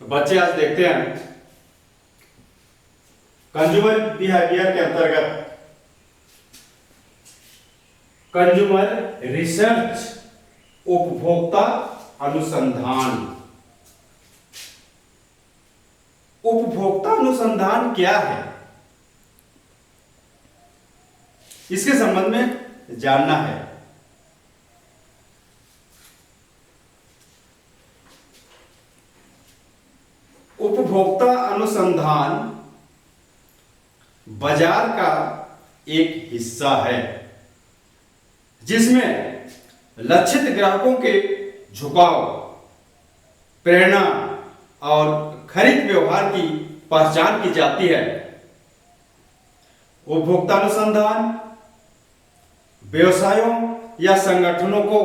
तो बच्चे आज देखते हैं कंज्यूमर बिहेवियर के अंतर्गत कंज्यूमर रिसर्च, उपभोक्ता अनुसंधान। उपभोक्ता अनुसंधान क्या है, इसके संबंध में जानना है। उपभोक्ता अनुसंधान बाजार का एक हिस्सा है जिसमें लक्षित ग्राहकों के झुकाव, प्रेरणा और खरीद व्यवहार की पहचान की जाती है। उपभोक्ता अनुसंधान व्यवसायों या संगठनों को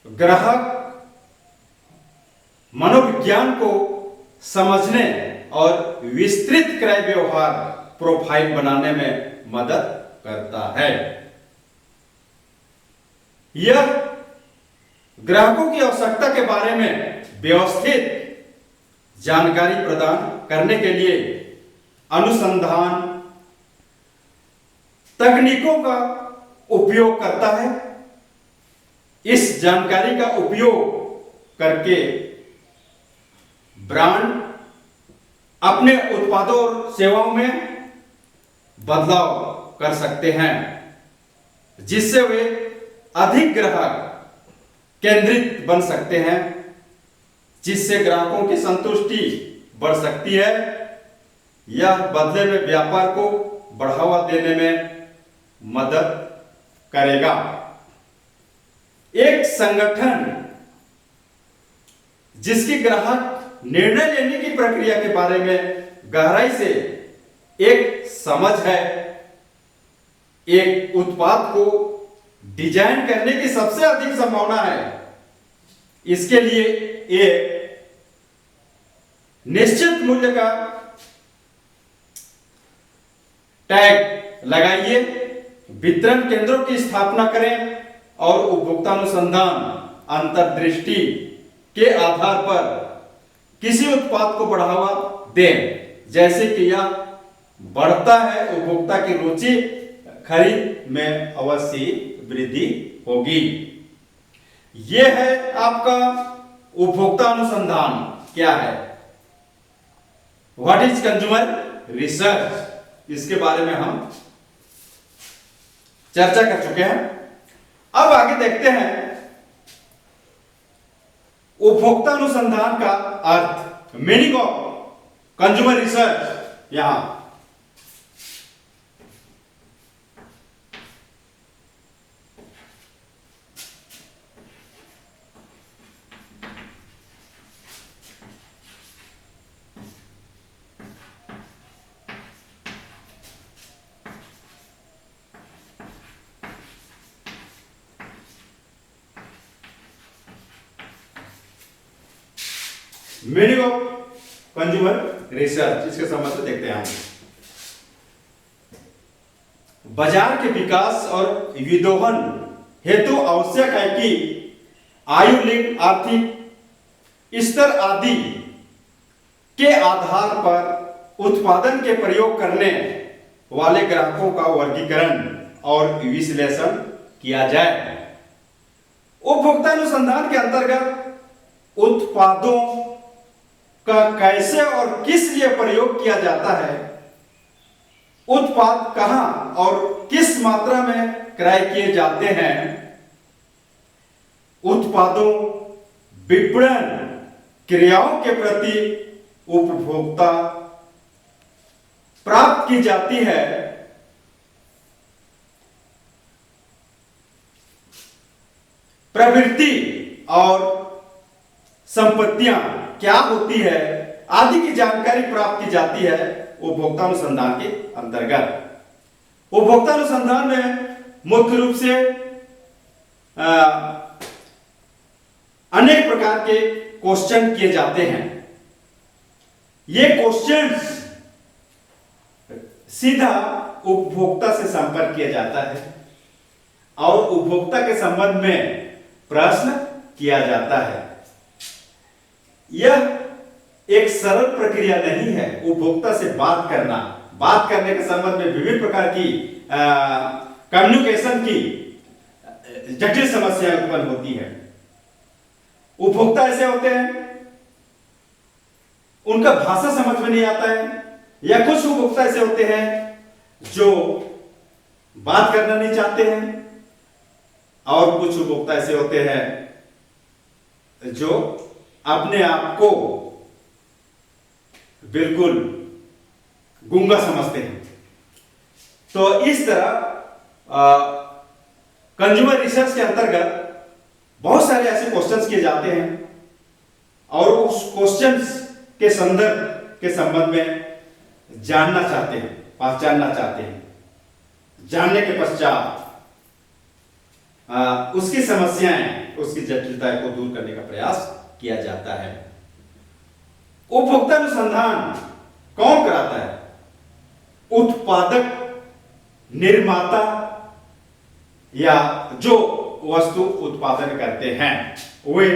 ग्राहक मनोविज्ञान को समझने और विस्तृत क्रय व्यवहार प्रोफाइल बनाने में मदद करता है। यह ग्राहकों की आवश्यकता के बारे में व्यवस्थित जानकारी प्रदान करने के लिए अनुसंधान तकनीकों का उपयोग करता है। इस जानकारी का उपयोग करके ब्रांड अपने उत्पादों और सेवाओं में बदलाव कर सकते हैं जिससे वे अधिक ग्राहक केंद्रित बन सकते हैं, जिससे ग्राहकों की संतुष्टि बढ़ सकती है। यह बदले में व्यापार को बढ़ावा देने में मदद करेगा। एक संगठन जिसकी ग्राहक निर्णय लेने की प्रक्रिया के बारे में गहराई से एक समझ है, एक उत्पाद को डिजाइन करने की सबसे अधिक संभावना है। इसके लिए एक निश्चित मूल्य का टैग लगाइए, वितरण केंद्रों की स्थापना करें और उपभोक्ता अनुसंधान अंतर्दृष्टि के आधार पर किसी उत्पाद को बढ़ावा दें। जैसे कि यह बढ़ता है, उपभोक्ता की रुचि खरीद में अवश्य वृद्धि होगी। यह है आपका उपभोक्ता अनुसंधान क्या है, व्हाट इज कंज्यूमर रिसर्च, इसके बारे में हम चर्चा कर चुके हैं। अब आगे देखते हैं उपभोक्ता अनुसंधान का अर्थ, मीनिंग ऑफ कंज्यूमर रिसर्च। यहां मीनिंग ऑफ कंज्यूमर रिसर्च, इसके संबंध में देखते हैं हम। बाजार के विकास और विदोहन हेतु आवश्यक है कि आयु, लिंग, आर्थिक स्तर आदि के आधार पर उत्पादन के प्रयोग करने वाले ग्राहकों का वर्गीकरण और विश्लेषण किया जाए। उपभोक्ता अनुसंधान के अंतर्गत उत्पादों का कैसे और किस लिए प्रयोग किया जाता है, उत्पाद कहां और किस मात्रा में क्रय किए जाते हैं, उत्पादों विपणन क्रियाओं के प्रति उपभोक्ता प्राप्त की जाती है, प्रवृत्ति और संपत्तियां क्या होती है आदि की जानकारी प्राप्त की जाती है उपभोक्ता अनुसंधान के अंतर्गत। उपभोक्ता अनुसंधान में मुख्य रूप से अनेक प्रकार के क्वेश्चन किए जाते हैं। ये क्वेश्चंस सीधा उपभोक्ता से संपर्क किया जाता है और उपभोक्ता के संबंध में प्रश्न किया जाता है। यह एक सरल प्रक्रिया नहीं है। उपभोक्ता से बात करने के संबंध में विभिन्न प्रकार की कम्युनिकेशन की जटिल समस्याएं उत्पन्न होती है। उपभोक्ता ऐसे होते हैं, उनका भाषा समझ में नहीं आता है, या कुछ उपभोक्ता ऐसे होते हैं जो बात करना नहीं चाहते हैं, और कुछ उपभोक्ता ऐसे होते हैं जो अपने आप को बिल्कुल गूंगा समझते हैं। तो इस तरह कंज्यूमर रिसर्च के अंतर्गत बहुत सारे ऐसे क्वेश्चंस किए जाते हैं, और उस क्वेश्चंस के संबंध में जानना चाहते हैं, पहचानना चाहते हैं। जानने के पश्चात उसकी समस्याएं, उसकी जटिलता को दूर करने का प्रयास किया जाता है। उपभोक्ता अनुसंधान कौन कराता है? उत्पादक, निर्माता, या जो वस्तु उत्पादन करते हैं वे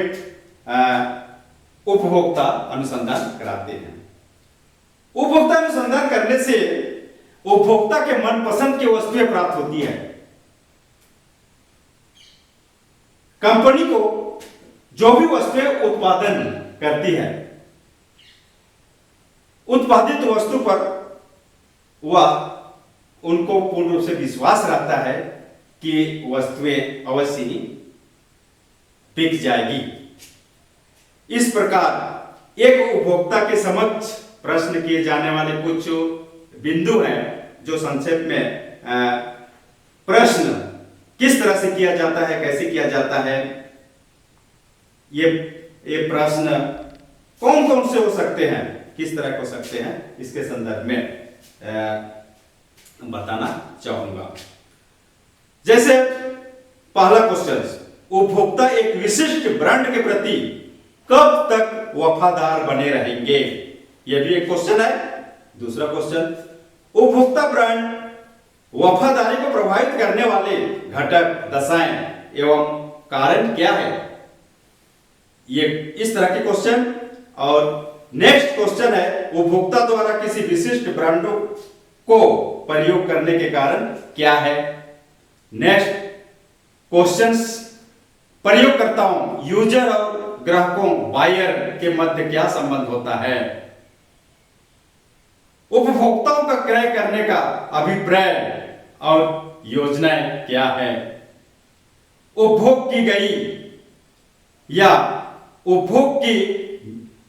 उपभोक्ता अनुसंधान कराते हैं। उपभोक्ता अनुसंधान करने से उपभोक्ता के मनपसंद की वस्तुएं प्राप्त होती है। कंपनी को जो भी वस्तुएं उत्पादन करती है, उत्पादित वस्तु पर वह उनको पूर्ण रूप से विश्वास रहता है कि वस्तुएं अवश्य ही बिक जाएगी। इस प्रकार एक उपभोक्ता के समक्ष प्रश्न किए जाने वाले कुछ बिंदु हैं, जो संक्षेप में प्रश्न किस तरह से किया जाता है, कैसे किया जाता है, ये प्रश्न कौन कौन से हो सकते हैं, किस तरह के हो सकते हैं, इसके संदर्भ में बताना चाहूंगा। जैसे पहला क्वेश्चन, उपभोक्ता एक विशिष्ट ब्रांड के प्रति कब तक वफादार बने रहेंगे? यह भी एक क्वेश्चन है। दूसरा क्वेश्चन, उपभोक्ता ब्रांड वफादारी को प्रभावित करने वाले घटक, दशाएं एवं कारण क्या है? ये इस तरह के क्वेश्चन। और नेक्स्ट क्वेश्चन है, उपभोक्ता द्वारा किसी विशिष्ट ब्रांडों को प्रयोग करने के कारण क्या है? नेक्स्ट क्वेश्चंस, प्रयोगकर्ताओं, यूजर और ग्राहकों, बायर के मध्य क्या संबंध होता है? उपभोक्ताओं का क्रय करने का अभिप्राय और योजनाएं क्या है? उपभोग की गई या उपभोग की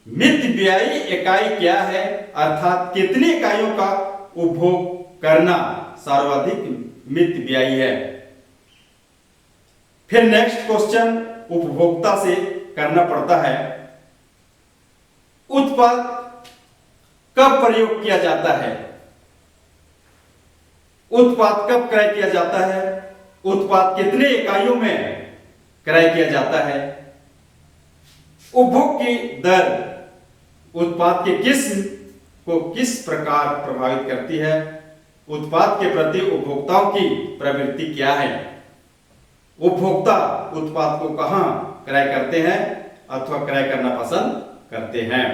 मितव्ययी इकाई क्या है, अर्थात कितनी इकाइयों का उपभोग करना सर्वाधिक मितव्ययी है? फिर नेक्स्ट क्वेश्चन उपभोक्ता से करना पड़ता है, उत्पाद कब प्रयोग किया जाता है? उत्पाद कब क्रय किया जाता है? उत्पाद कितने इकाइयों में क्रय किया जाता है? उपभोग की दर उत्पाद के किस्म को किस प्रकार प्रभावित करती है? उत्पाद के प्रति उपभोक्ताओं की प्रवृत्ति क्या है? उपभोक्ता उत्पाद को कहां क्रय करते हैं अथवा क्रय करना पसंद करते हैं?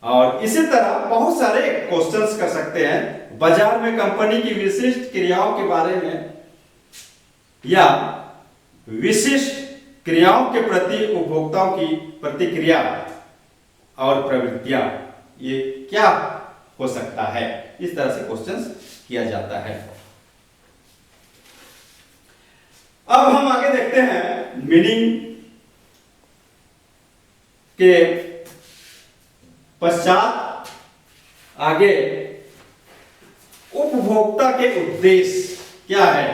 और इसी तरह बहुत सारे क्वेश्चंस कर सकते हैं। बाजार में कंपनी की विशिष्ट क्रियाओं के बारे में या विशिष्ट क्रियाओं के प्रति उपभोक्ताओं की प्रतिक्रिया और प्रवृत्तियां, ये क्या हो सकता है? इस तरह से क्वेश्चंस किया जाता है। अब हम आगे देखते हैं मीनिंग के पश्चात आगे उपभोक्ता के उद्देश्य क्या है?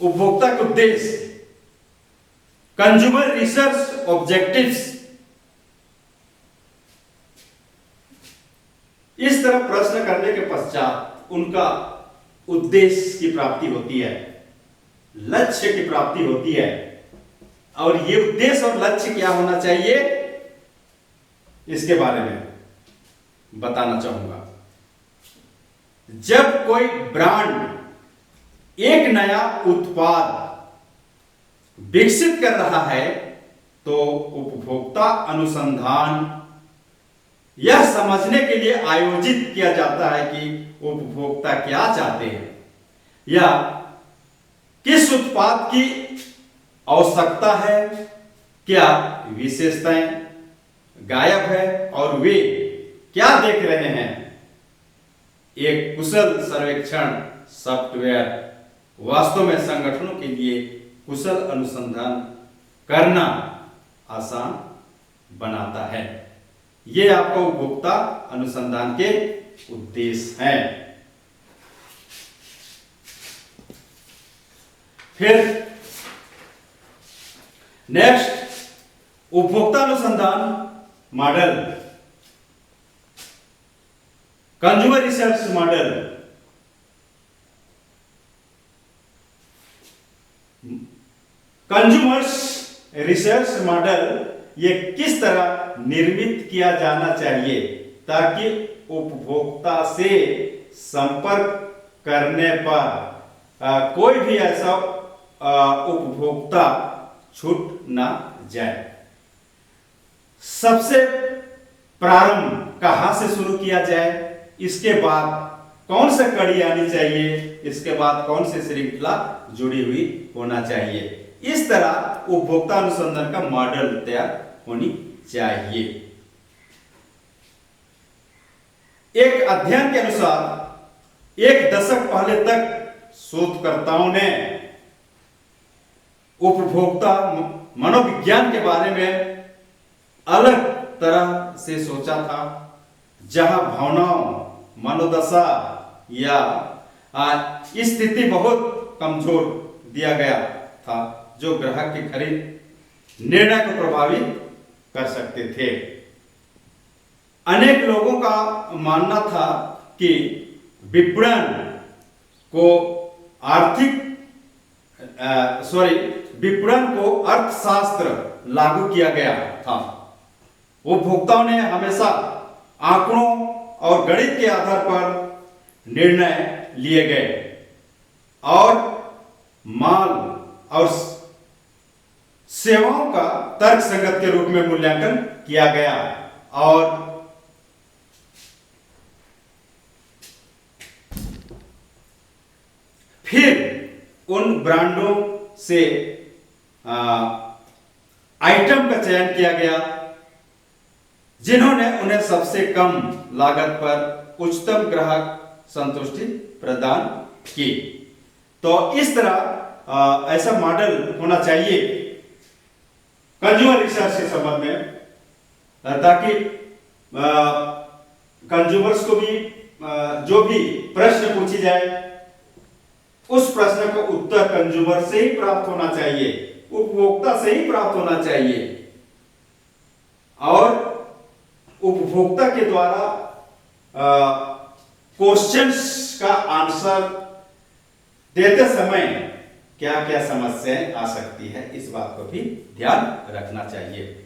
उपभोक्ता के उद्देश्य, कंज्यूमर रिसर्च ऑब्जेक्टिव्स। इस तरह प्रश्न करने के पश्चात उनका उद्देश्य की प्राप्ति होती है, लक्ष्य की प्राप्ति होती है। और ये उद्देश्य और लक्ष्य क्या होना चाहिए, इसके बारे में बताना चाहूंगा। जब कोई ब्रांड एक नया उत्पाद विकसित कर रहा है तो उपभोक्ता अनुसंधान यह समझने के लिए आयोजित किया जाता है कि उपभोक्ता क्या चाहते हैं या किस उत्पाद की आवश्यकता है, क्या विशेषताएं गायब है और वे क्या देख रहे हैं। एक कुशल सर्वेक्षण सॉफ्टवेयर वास्तव में संगठनों के लिए कुशल अनुसंधान करना आसान बनाता है। ये आपका उपभोक्ता अनुसंधान के उद्देश्य हैं। फिर नेक्स्ट उपभोक्ता अनुसंधान model, consumer research model. Consumers research model ये किस तरह निर्मित किया जाना चाहिए ताकि उपभोक्ता से संपर्क करने पर कोई भी ऐसा उपभोक्ता छूट ना जाए। सबसे प्रारंभ कहां से शुरू किया जाए, इसके बाद कौन सी कड़ी आनी चाहिए, इसके बाद कौन सी श्रृंखला जुड़ी हुई होना चाहिए। इस तरह उपभोक्ता अनुसंधान का मॉडल तैयार होनी चाहिए। एक अध्ययन के अनुसार 1 दशक पहले तक शोधकर्ताओं ने उपभोक्ता मनोविज्ञान के बारे में अलग तरह से सोचा था, जहां भावनाओं, मनोदशा या स्थिति बहुत कमजोर दिया गया था जो ग्राहक की खरीद निर्णय को प्रभावित कर सकते थे। अनेक लोगों का मानना था कि विपणन को अर्थशास्त्र लागू किया गया था। उपभोक्ताओं ने हमेशा आंकड़ों और गणित के आधार पर निर्णय लिए गए और माल और सेवाओं का तर्कसंगत के रूप में मूल्यांकन किया गया और फिर उन ब्रांडों से आइटम का चयन किया गया जिन्होंने उन्हें सबसे कम लागत पर उच्चतम ग्राहक संतुष्टि प्रदान की। तो इस तरह ऐसा मॉडल होना चाहिए कंज्यूमर रिसर्च के संबंध में, ताकि कंज्यूमर्स को भी जो भी प्रश्न पूछी जाए उस प्रश्न का उत्तर कंज्यूमर से ही प्राप्त होना चाहिए, उपभोक्ता से ही प्राप्त होना चाहिए और उपभोक्ता के द्वारा क्वेश्चंस का आंसर देते समय क्या क्या समस्याएं आ सकती है, इस बात को भी ध्यान रखना चाहिए।